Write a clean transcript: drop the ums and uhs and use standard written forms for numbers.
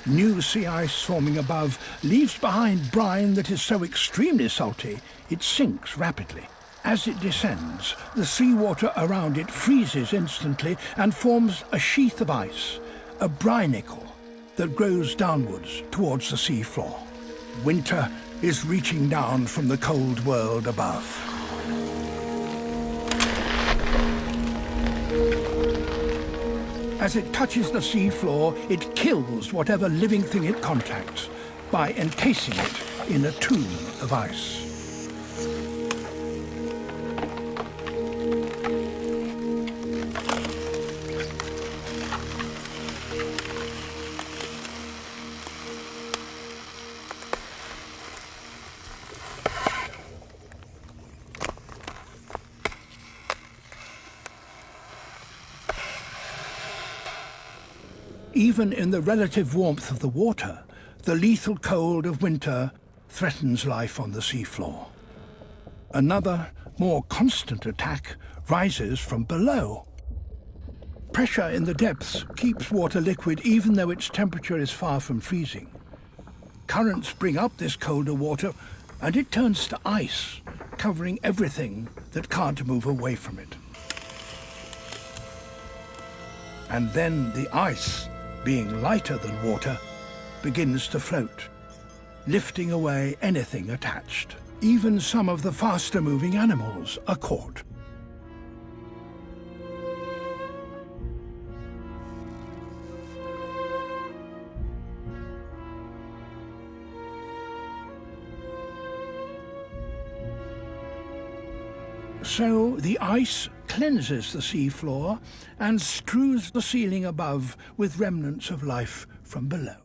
New sea ice forming above leaves behind brine that is so extremely salty it sinks rapidly. As it descends, the seawater around it freezes instantly and forms a sheath of ice, a brinicle, that grows downwards towards the sea floor. Winter is reaching down from the cold world above. As it touches the sea floor, it kills whatever living thing it contacts by encasing it in a tomb of ice. Even in the relative warmth of the water, the lethal cold of winter threatens life on the seafloor. Another, more constant attack rises from below. Pressure in the depths keeps water liquid even though its temperature is far from freezing. Currents bring up this colder water and it turns to ice, covering everything that can't move away from it. And then the ice, being lighter than water, begins to float, lifting away anything attached. Even some of the faster-moving animals are caught. So the ice cleanses the seafloor and strews the ceiling above with remnants of life from below.